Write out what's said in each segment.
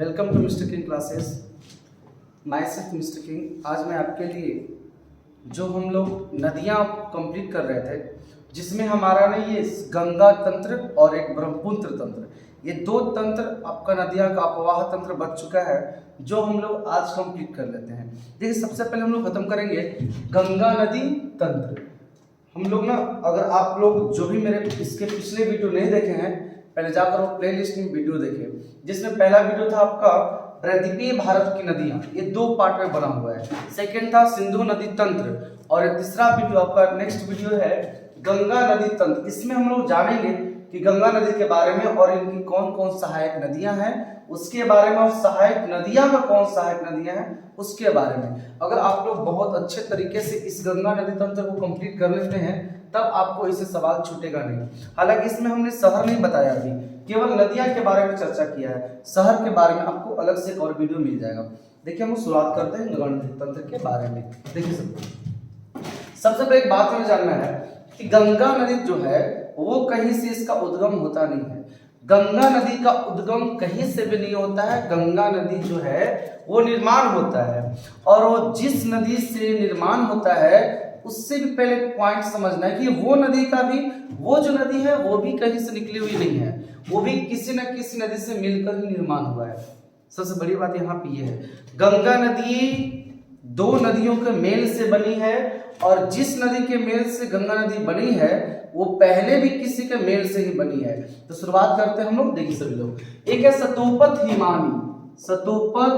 Welcome to mister King classes. Myself mister King. आज मैं आपके लिए जो हम लोग नदियाँ कंप्लीट कर रहे थे, जिसमें हमारा ना ये गंगा तंत्र और एक ब्रह्मपुत्र तंत्र, ये दो तंत्र आपका नदियाँ का अपवाह तंत्र बच चुका है, जो हम लोग आज कंप्लीट कर लेते हैं। देखिए, सबसे पहले हम लोग खत्म करेंगे गंगा नदी तंत्र। हम लोग ना, अगर आप लोग जो भी मेरे इसके पिछले वीडियो नहीं देखे हैं, पहले जाकर वो प्लेलिस्ट में वीडियो देखें, जिसमें पहला वीडियो था आपका द्वीपीय भारत की नदियां, ये दो पार्ट में बना हुआ है। सेकंड था सिंधु नदी तंत्र, और तीसरा वीडियो आपका नेक्स्ट वीडियो है गंगा नदी तंत्र। इसमें हम लोग जानेंगे कि गंगा नदी के बारे में और इनकी कौन कौन सहायक नदियां हैं, उसके बारे में, और सहायक नदियां में कौन सहायक नदियां हैं उसके बारे में। अगर आप लोग बहुत अच्छे तरीके से इस गंगा नदी तंत्र को कंप्लीट कर लेते हैं, तब आपको इससे सवाल छूटेगा नहीं। हालांकि इसमें हमने शहर नहीं बताया, अभी केवल नदियां के बारे में चर्चा किया है। शहर के बारे में आपको अलग से एक और वीडियो मिल जाएगा। देखिए, हम शुरुआत करते हैं गंगा नदी तंत्र के बारे में। देखिए, सबसे पहले एक बात हमें जानना है कि गंगा नदी जो है वो कहीं से इसका उद्गम होता नहीं है। गंगा नदी का उद्गम कहीं से भी नहीं होता है। गंगा नदी जो है वो निर्माण होता है, और वो जिस नदी से निर्माण होता है उससे भी पहले पॉइंट समझना है कि वो नदी का भी, वो जो नदी है वो भी कहीं से निकली हुई नहीं है, वो भी किसी न किसी नदी से मिलकर ही निर्माण हुआ है। सबसे बड़ी बात यहाँ पे ये है, गंगा नदी दो नदियों के मेल से बनी है, और जिस नदी के मेल से गंगा नदी बनी है वो पहले भी किसी के मेल से ही बनी है। तो शुरुआत करते हैं हम लोग। देखिए सभी लोग, एक है सतोपत हिमानी। सतोपत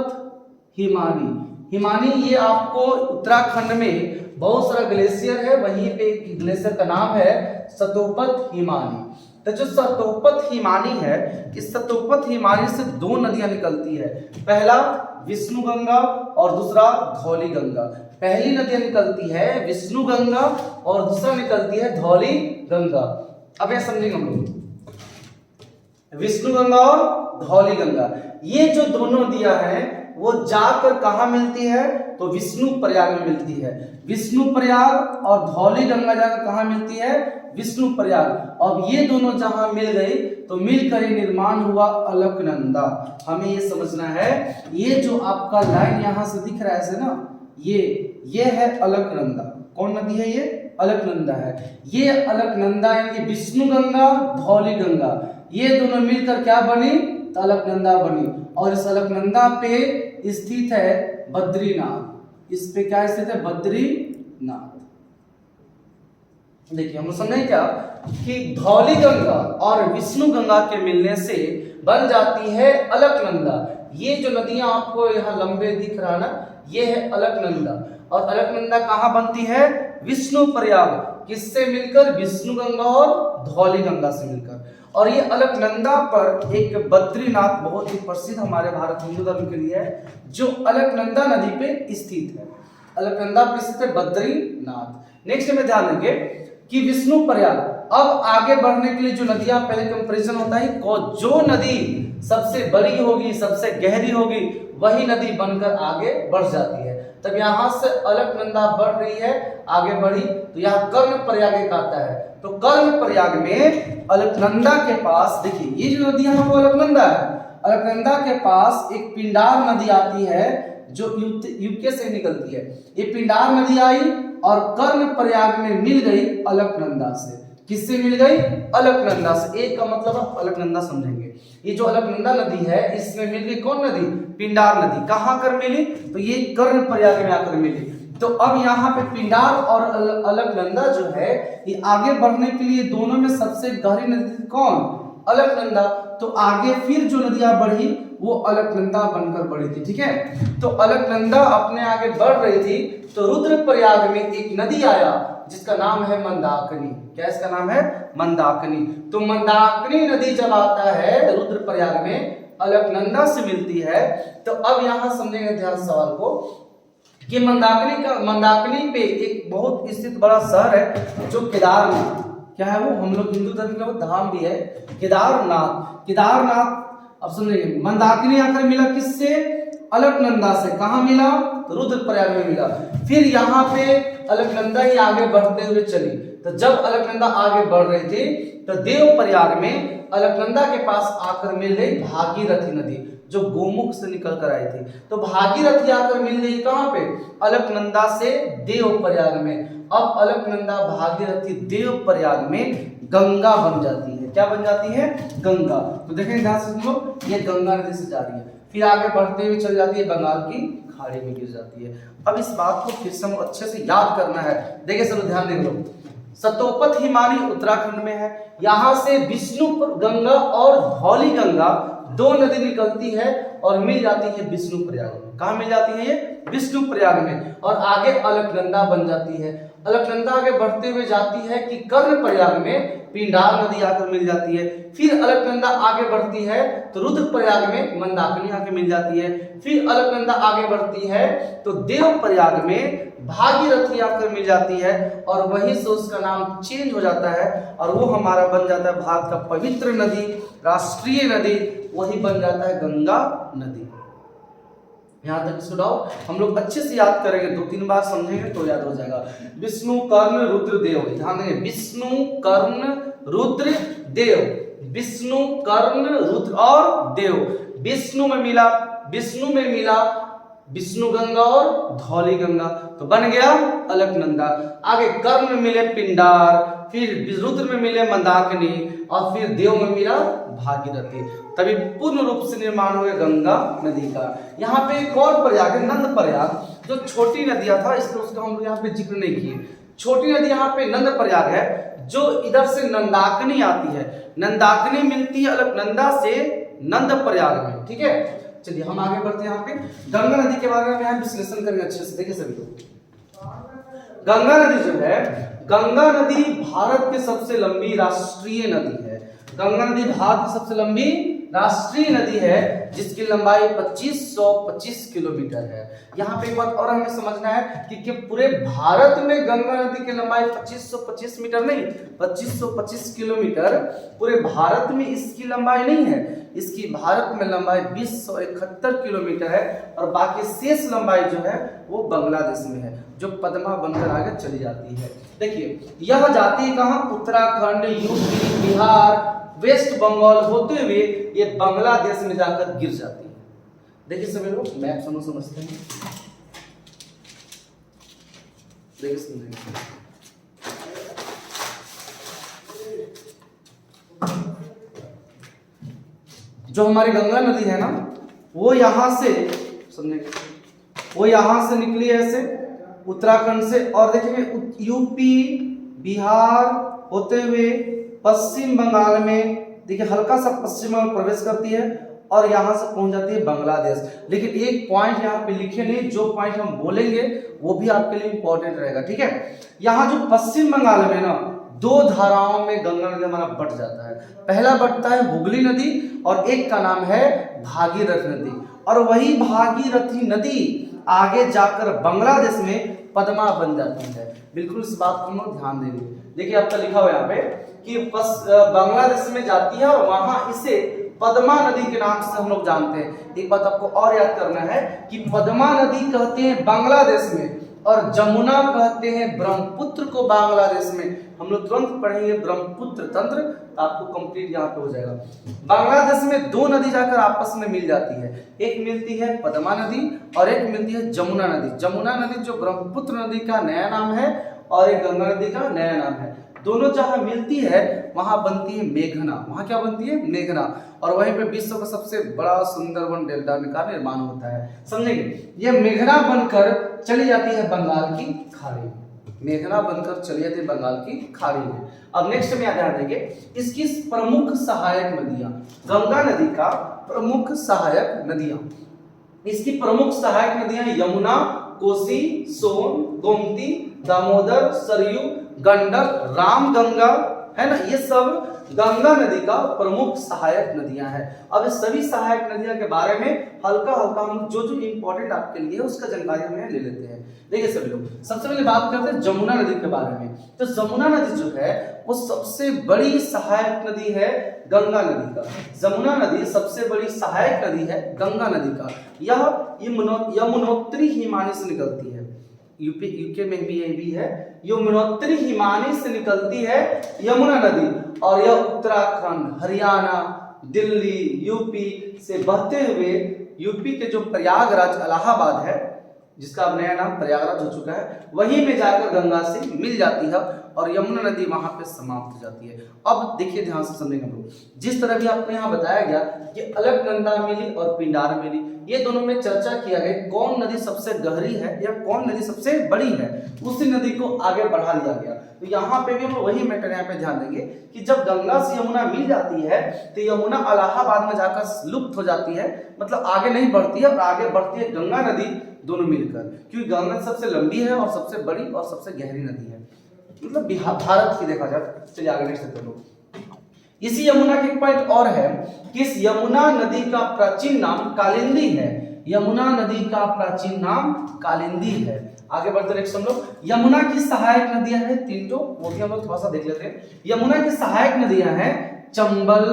हिमानी, हिमानी ये आपको उत्तराखंड में बहुत सारा ग्लेशियर है, वहीं पे एक ग्लेशियर का नाम है सतोपत हिमानी। तो जो सतोपत हिमानी है, इस सतोपत हिमानी से दो नदियां निकलती है। पहला विष्णु गंगा और दूसरा धौली गंगा। पहली नदियां निकलती है विष्णु गंगा और दूसरा निकलती है धौली गंगा। अब यह समझेंगे हम लोग, विष्णु गंगा और धौली गंगा, ये जो दोनों नदियां हैं वो जाकर कहां मिलती है, तो विष्णु प्रयाग में मिलती है। विष्णु प्रयाग और धौली गंगा जाकर कहां मिलती है, विष्णु प्रयाग। अब ये दोनों जहां मिल गई तो मिलकर ये निर्माण हुआ अलकनंदा। हमें ये समझना है, ये जो आपका लाइन यहां से दिख रहा है ऐसे ना, ये है अलकनंदा। कौन नदी है ये? अलकनंदा है। ये अलकनंदा यानी विष्णु गंगा धौली गंगा, ये दोनों मिलकर क्या बनी, तो अलकनंदा बनी। और इस अलकनंदा पे स्थित है बद्रीनाथ। इस पे क्या स्थित है, बद्रीनाथ। देखिए, हम समझें क्या कि धौली गंगा और विष्णु गंगा के मिलने से बन जाती है अलकनंदा। ये जो नदियां आपको यहाँ लंबे दिख रहा ना, ये है अलकनंदा। और अलकनंदा कहाँ बनती है, विष्णु प्रयाग। किससे मिलकर, विष्णु गंगा और धौली गंगा से मिलकर। और ये अलकनंदा पर एक बद्रीनाथ बहुत ही प्रसिद्ध हमारे भारत हिंदू धर्म के लिए है, जो अलकनंदा नदी पे स्थित है। अलकनंदा पे स्थित है बद्रीनाथ। नेक्स्ट में ध्यान देंगे कि विष्णु प्रयाग। अब आगे बढ़ने के लिए जो नदियां, पहले कंपैरिजन होता है, जो नदी सबसे बड़ी होगी, सबसे गहरी होगी, वही नदी बनकर आगे बढ़ जाती है। तब यहां से अलकनंदा बढ़ रही है, आगे बढ़ी, तो यहाँ कर्ण प्रयाग एक आता है। तो कर्ण प्रयाग में अलकनंदा के पास, देखिए ये जो नदियां है वो अलकनंदा है। अलकनंदा के पास एक पिंडार नदी आती है जो यूके से निकलती है। ये पिंडार नदी आई और कर्ण प्रयाग में मिल गई अलकनंदा से। किससे मिल गई, अलकनंदा से। एक का मतलब आप अलकनंदा समझेंगे। ये जो अलकनंदा नदी है, इसमें मिल गई कौन नदी, पिंडार नदी। कहां कर मिली, तो ये कर्ण प्रयाग में आकर मिली। तो अब यहाँ पे पिंडार और अलकनंदा जो है, ये आगे बढ़ने के लिए दोनों में सबसे गहरी नदी कौन, अलकनंदा। तो आगे फिर जो नदियां बढ़ी वो अलकनंदा बनकर बढ़ी थी। ठीक है, तो अलकनंदा अपने आगे बढ़ रही थी, तो रुद्रप्रयाग में एक नदी आया जिसका नाम है मंदाकिनी। क्या इसका नाम है, मंदाकिनी। तो मंदाकिनी नदी जब आता है रुद्रप्रयाग में, अलकनंदा से मिलती है। तो अब यहां समझेंगे ध्यान सवाल को कि मंदाकिनी पे एक बहुत स्थित बड़ा शहर है जो केदारनाथ। क्या है वो, हम लोग हिंदू धर्म का वो धाम भी है, केदारनाथ। केदारनाथ अब सुनिए, मंदाकिनी आकर मिला किससे, अलकनंदा से। कहां मिला, तो रुद्रप्रयाग में मिला। फिर यहाँ पे अलकनंदा ही आगे बढ़ते हुए चली। तो जब अलकनंदा आगे बढ़ रही थी, तो देवप्रयाग में अलकनंदा के पास आकर मिल गई भागीरथी नदी। जो गोमुख से निकल कर आई थी। तो भागीरथी आकर मिल गई कहाँ पे? अलकनंदा से देवप्रयाग में। अब अलकनंदा भागीरथी देवप्रयाग में गंगा बन जाती है। क्या बन जाती है? गंगा। तो देखें ध्यान से सुन लो, ये गंगा नदी से जा रही है, फिर आगे बढ़ते हुए चल जाती है बंगाल की खाड़ी में गिर जाती है। अब इस बात को फिर से हमको अच्छे से याद करना है। देखिए सब ध्यान देख लो, सतोपथ हिमानी उत्तराखंड में है। यहाँ से विष्णुपुर गंगा और धौली गंगा दो नदी निकलती है और मिल जाती है विष्णुप्रयाग में। कहाँ मिल जाती है? ये विष्णुप्रयाग में। और आगे अलकनंदा बन जाती है। अलकनंदा आगे बढ़ते हुए जाती है कि कर्णप्रयाग में पिंडार नदी आकर मिल जाती है। फिर अलकनंदा आगे बढ़ती है तो रुद्रप्रयाग में मंदाकिनी आकर मिल जाती है। फिर अलकनंदा आगे बढ़ती है तो देवप्रयाग में भागीरथी आकर मिल जाती है और वहीं से उसका नाम चेंज हो जाता है और वो हमारा बन जाता है भारत का पवित्र नदी, राष्ट्रीय नदी, वही बन जाता है गंगा नदी। यहाँ तक सुनाओ, हम लोग अच्छे से याद करेंगे, 2-3 बार समझेंगे तो याद हो जाएगा। विष्णु कर्ण रुद्र देव, ध्यान देंगे, विष्णु कर्ण रुद्र देव, विष्णु कर्ण रुद्र और देव। विष्णु में मिला विष्णु गंगा और धौली गंगा, तो बन गया अलकनंदा। आगे कर्ण में मिले पिंडार, फिर रुद्र में मिले मंदाकिनी और फिर देव में मिला भागीरथी, तभी पूर्ण रूप से निर्माण हुआ गंगा नदी का। यहाँ पे एक और प्रयाग है नंद प्रयाग, जो छोटी नदियां था इसलिए उसका हम यहाँ पे जिक्र नहीं किए। छोटी नदी यहाँ पे नंद प्रयाग है, जो इधर से नंदाकिनी आती है। नंदाकिनी मिलती है अलकनंदा से नंद प्रयाग में। ठीक है, चलिए हम आगे बढ़ते हैं। यहाँ पे गंगा नदी के बारे में यहाँ विश्लेषण करेंगे अच्छे से। देखिए सभी लोग, गंगा नदी जो है, गंगा नदी भारत की सबसे लंबी राष्ट्रीय नदी है। गंगा नदी भारत की सबसे लंबी राष्ट्रीय नदी है जिसकी लंबाई 2525 किलोमीटर है। यहाँ पे एक बात और हमें समझना है कि पूरे भारत में गंगा नदी की लंबाई 2525 मीटर नहीं, 2525 किलोमीटर पूरे भारत में इसकी लंबाई नहीं है। इसकी भारत में लंबाई 2071 किलोमीटर है और बाकी शेष लंबाई जो है वो बांग्लादेश में है, जो पद्मा बनकर आगे चली जाती है। देखिए यह जाती है कहाँ? उत्तराखंड, यूपी, बिहार, वेस्ट बंगाल होते हुए ये बांग्लादेश में जाकर गिर जाती है। देखिए सभी लोग मैप समझते हैं। देखिए समझेंगे, जो हमारी गंगा नदी है ना, वो यहां से समझेंगे, वो यहां से निकली है ऐसे उत्तराखंड से, और देखिए यूपी बिहार होते हुए पश्चिम बंगाल में, देखिए हल्का सा पश्चिम बंगाल प्रवेश करती है और यहां से पहुंच जाती है बांग्लादेश। लेकिन एक पॉइंट यहाँ पे लिखे नहीं, जो पॉइंट हम बोलेंगे वो भी आपके लिए इंपॉर्टेंट रहेगा। ठीक है, यहाँ जो पश्चिम बंगाल में ना दो धाराओं में गंगा नदी हमारा बट जाता है। पहला बटता है हुगली नदी और एक का नाम है भागीरथ नदी, और वही भागीरथी नदी आगे जाकर बांग्लादेश में पद्मा बन जाती है। बिल्कुल इस बात को हम लोग ध्यान देंगे। देखिए आपका लिखा हुआ यहाँ पे कि बांग्लादेश में जाती है और वहां इसे पद्मा नदी के नाम से हम लोग जानते हैं। एक बात आपको और याद करना है कि पद्मा नदी कहते हैं बांग्लादेश में और जमुना कहते हैं ब्रह्मपुत्र को बांग्लादेश में। हम लोग तुरंत पढ़ेंगे ब्रह्मपुत्र तंत्र, तो आपको कंप्लीट यहाँ पे हो जाएगा। बांग्लादेश में दो नदी जाकर आपस में मिल जाती है, एक मिलती है पद्मा नदी और एक मिलती है जमुना नदी। जमुना नदी जो ब्रह्मपुत्र नदी का नया नाम है और एक गंगा नदी का नया नाम है। दोनों जहां मिलती है वहां बनती है मेघना। वहां क्या बनती है? मेघना। और वहीं पे विश्व का सबसे बड़ा सुंदरवन डेल्टा का निर्माण होता है। समझेंगे, ये मेघना बनकर चली जाती है बंगाल की खाड़ी में। मेघना बनकर चली जाती है बंगाल की खाड़ी में। अब नेक्स्ट में ध्यान देंगे, इसकी प्रमुख सहायक नदियां, गंगा नदी का प्रमुख सहायक नदियां, इसकी प्रमुख सहायक नदियां यमुना, कोसी, सोन, गोमती, दामोदर, सरयू, गंडक, रामगंगा, है ना, ये सब गंगा नदी का प्रमुख सहायक नदियां हैं। अब इस सभी सहायक नदियां के बारे में हल्का हल्का हम जो इंपॉर्टेंट आपके लिए है उसका जानकारी हम ले लेते हैं। देखिए सभी लोग, सबसे पहले बात करते हैं जमुना नदी के बारे में। तो जमुना नदी जो है वो सबसे बड़ी सहायक नदी है गंगा नदी का। जमुना नदी सबसे बड़ी सहायक नदी है गंगा नदी का। यह यमुनोत्री हिमानी से निकलती है। यूके में भी ये भी है, यमुनोत्री हिमानी से निकलती है यमुना नदी, और यह उत्तराखंड, हरियाणा, दिल्ली यूपी से बहते हुए यूपी के जो प्रयागराज इलाहाबाद है, जिसका अब नया नाम प्रयागराज हो चुका है, वहीं में जाकर गंगा से मिल जाती है और यमुना नदी वहां पे समाप्त हो जाती है। अब देखिए ध्यान से समझेंगे हम लोग, जिस तरह भी आपको यहाँ बताया गया कि अलकनंदा मिली और पिंडार मिली, ये दोनों में चर्चा किया गया कौन नदी सबसे गहरी है या कौन नदी सबसे बड़ी है, उसी नदी को आगे बढ़ा दिया गया। तो यहाँ पे भी हम वही मैटर यहाँ पे ध्यान देंगे कि जब गंगा से यमुना मिल जाती है तो यमुना इलाहाबाद में जाकर लुप्त हो जाती है, मतलब आगे नहीं बढ़ती है, और आगे बढ़ती है गंगा नदी दोनों मिलकर, क्योंकि गंगा सबसे लंबी है और सबसे बड़ी और सबसे गहरी नदी है, मतलब भारत की देखा जाए। चलिए आगे नेक्स्ट देखते हैं। इसी यमुना के एक पॉइंट और है कि इस यमुना नदी का प्राचीन नाम कालिंदी है। यमुना नदी का प्राचीन नाम कालिंदी है। आगे बढ़ते नेक्स्ट हम लोग, यमुना की सहायक नदियां हैं तीन, तो वो भी हम लोग थोड़ा सा देख लेते हैं। यमुना की सहायक नदियां हैं चंबल,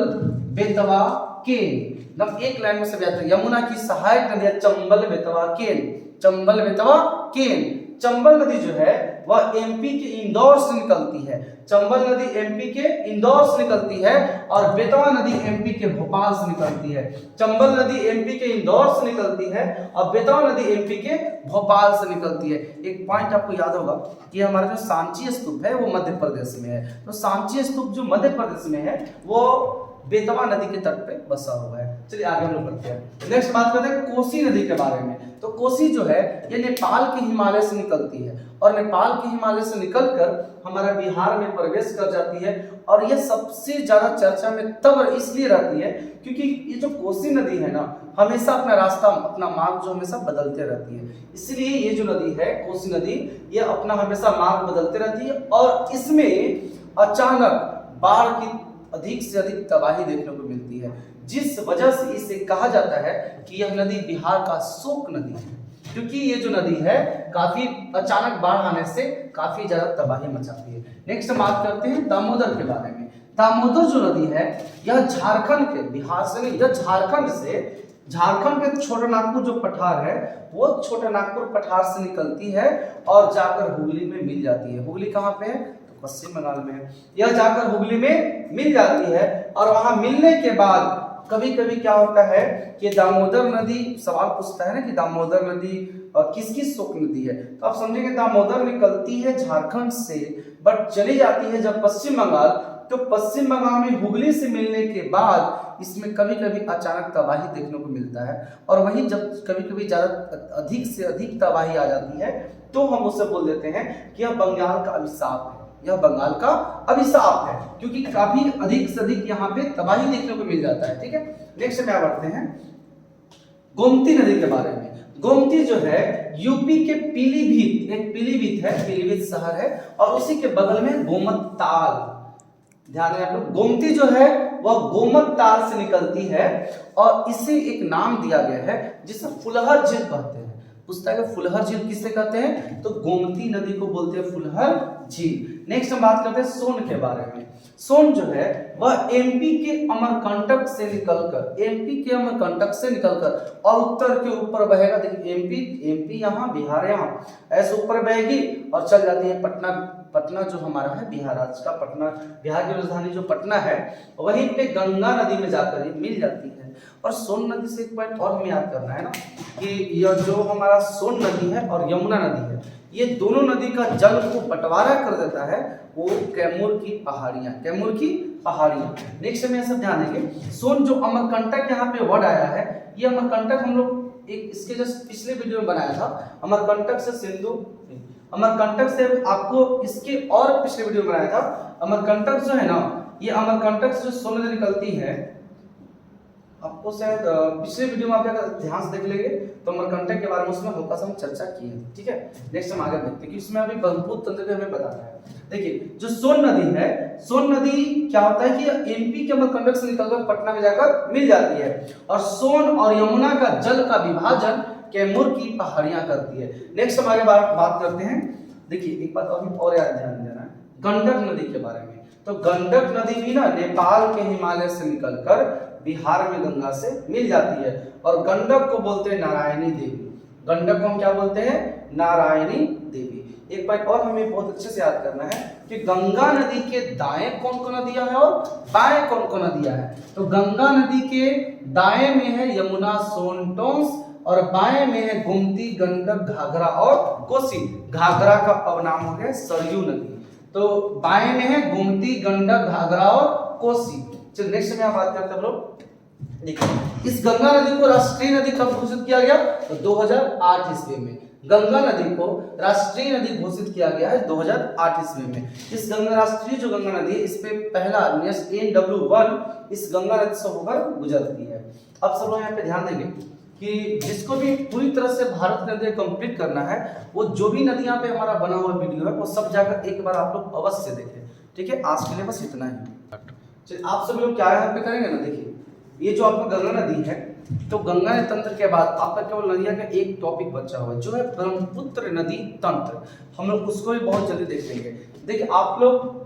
बेतवा, केन। मतलब एक लाइन में सब याद रखिए, यमुना की सहायक नदियां चंबल, बेतवा, केन। चंबल, बेतवा, केन। चंबल नदी जो है वह एमपी के इंदौर से निकलती है। चंबल नदी एमपी के इंदौर से निकलती है और बेतवा नदी एमपी के भोपाल से निकलती है। चंबल नदी एमपी के इंदौर से निकलती है और बेतवा नदी एमपी के भोपाल से निकलती है। एक पॉइंट आपको याद होगा कि हमारा जो सांची स्तूप है वो मध्य प्रदेश में है, तो सांची स्तूप जो मध्य प्रदेश में है वो बेतवा नदी के तट पे बसा हुआ है। चलिए आगे हम लोग बढ़ते हैं। नेक्स्ट बात करते हैं कोसी नदी के बारे में। तो कोसी जो है ये नेपाल के हिमालय से निकलती है और नेपाल के हिमालय से निकलकर हमारा बिहार में प्रवेश कर जाती है, और ये सबसे ज्यादा चर्चा में तब इसलिए रहती है क्योंकि ये जो कोसी नदी है ना, हमेशा अपना रास्ता, अपना मार्ग जो हमेशा बदलते रहती है। इसलिए ये जो नदी है कोसी नदी, ये अपना हमेशा मार्ग बदलते रहती है और इसमें अचानक बाढ़ की अधिक से अधिक तबाही देखने को मिलती है, जिस वजह से इसे कहा जाता है कि यह नदी बिहार का शोक नदी है, क्योंकि ये जो नदी है काफी अचानक बाढ़ आने से काफी ज्यादा तबाही मचाती है। नेक्स्ट बात करते हैं दामोदर के बारे में। दामोदर जो नदी है यह झारखंड के, बिहार से नहीं, यह झारखंड के छोटा नागपुर जो पठार है वो छोटा नागपुर पठार से निकलती है और जाकर हुगली में मिल जाती है। हुगली कहाँ पे है? पश्चिम बंगाल में है। यह जाकर हुगली में मिल जाती है और वहां मिलने के बाद कभी कभी क्या होता है कि दामोदर नदी, सवाल पूछता है ना कि दामोदर नदी किसकी शोक नदी है, तो आप समझेंगे दामोदर निकलती है झारखंड से बट चली जाती है जब पश्चिम बंगाल, तो पश्चिम बंगाल में हुगली से मिलने के बाद इसमें कभी कभी अचानक तबाही देखने को मिलता है, और वहीं जब कभी कभी ज्यादा अधिक से अधिक तबाही आ जाती है तो हम उसे बोल देते हैं कि यह बंगाल का अभिशाप है, यह बंगाल का अभिशाप है, क्योंकि काफी अधिक से अधिक यहाँ पे तबाही देखने को मिल जाता है। ठीक है, नेक्स्ट क्या बढ़ते हैं गोमती नदी के बारे में। गोमती जो है यूपी के पीलीभीत, एक पीलीभीत है, पीलीभीत शहर है और उसी के बगल में गोमत ताल, ध्यान दें आप लोग, गोमती जो है वह गोमत ताल से निकलती है और इसे एक नाम दिया गया है जिसे फुलहर झील कहते हैं। पूछता है कि फुलहर झील किसे कहते हैं, तो गोमती नदी को बोलते हैं फुलहर झील। नेक्स्ट हम बात करते हैं सोन के बारे में। सोन जो है वह एमपी के अमरकंटक से निकलकर, एमपी के अमरकंटक से निकलकर और उत्तर के ऊपर बहेगा। देखिए एमपी यहाँ, बिहार यहाँ, ऐसे ऊपर बहेगी और चल जाती है पटना जो हमारा है बिहार राज्य का पटना, बिहार की राजधानी जो पटना है, वहीं पे गंगा नदी में जाकर ये मिल जाती है। और सोन नदी से एक पॉइंट और हमें याद करना है ना कि यह जो हमारा सोन नदी है और यमुना नदी है, ये दोनों नदी का जल को बंटवारा कर देता है वो कैमूर की पहाड़ियां, कैमूर की पहाड़ियां। नेक्स्ट में सब ध्यान देंगे, सोन जो अमरकंटक यहाँ पे वर्ड आया है, ये अमरकंटक हम लोग एक इसके जस्ट पिछले वीडियो में बनाया था, अमरकंटक से सिंधु, अमरकंटक से आपको इसके और पिछले वीडियो में बनाया था। अमरकंटक जो है ना, ये अमरकंटक से जो सोन नदी निकलती है, आपको शायद पिछले वीडियो में आप अगर ध्यान से देख लेंगे तो अमरकंटक के बारे में उसमें हल्का सा हम चर्चा की है। ठीक है, नेक्स्ट हम आगे देखते हैं कि इसमें अभी बहुत तंत्र भी हमें बताना है। देखिए जो सोन नदी है, सोन नदी क्या होता है कि एमपी के अमरकंटक से निकलकर पटना में जाकर मिल जाती है और सोन और यमुना का जल का विभाजन कैमूर की पहाड़ियां करती है। नेक्स्ट हम आगे बात करते हैं। देखिए एक बात और याद ध्यान देना है गंडक नदी के बारे में। तो गंडक नदी भी ना नेपाल के हिमालय से निकलकर बिहार में गंगा से मिल जाती है और गंडक को बोलते हैं नारायणी देवी। गंडक को हम क्या बोलते हैं, नारायणी देवी। एक पॉइंट और हमें बहुत अच्छे से याद करना है कि गंगा नदी के दाएं कौन कौन नदियां हैं और बाएं कौन कौन नदियां हैं। तो गंगा नदी के दाएं में है यमुना, सोन, टोंस और बाएं में है गोमती, गंडक, घाघरा और कोसी। घाघरा का अपनाम हो गया सरयू नदी। तो बाएं में है गोमती, गंडक, घाघरा और कोसी। चलिए नेक्स्ट में आप बात करते हैं हम लोग। देखिए इस गंगा नदी को राष्ट्रीय नदी कब घोषित किया गया? तो 2008 ईस्वी में गंगा नदी को राष्ट्रीय नदी घोषित किया गया है 2008 ईस्वी में। इस गंगा राष्ट्रीय जो गंगा नदी है इस पे पहला NW1 इस गंगा नदी से होकर गुजरती है। अब सब लोग यहाँ पे ध्यान देंगे कि जिसको भी पूरी तरह से भारत नदी कंप्लीट करना है वो जो भी नदियां पे हमारा बना हुआ वीडियो है वो सब जाकर एक बार आप लोग अवश्य देखें। ठीक है, आज के लिए बस इतना ही। चलिए आप सब लोग क्या यहाँ पे करेंगे ना, देखिए ये जो आपका गंगा नदी है, तो गंगा नदी तंत्र के बाद आपका केवल नदियां का एक टॉपिक बचा हुआ है जो है ब्रह्मपुत्र नदी तंत्र। हम लोग उसको भी बहुत जल्दी देख लेंगे। देखिए आप लोग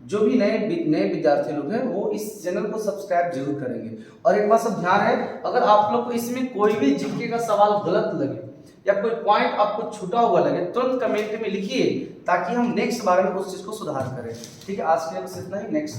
जो भी नए विद्यार्थी लोग हैं वो इस चैनल को सब्सक्राइब जरूर करेंगे। और एक बात सब ध्यान है, अगर आप लोग को इसमें कोई भी जीके का सवाल गलत लगे या कोई पॉइंट आपको छूटा हुआ लगे तुरंत कमेंट में लिखिए ताकि हम नेक्स्ट बार में उस चीज को सुधार करें। ठीक है, आज के लिए बस इतना ही। नेक्स्ट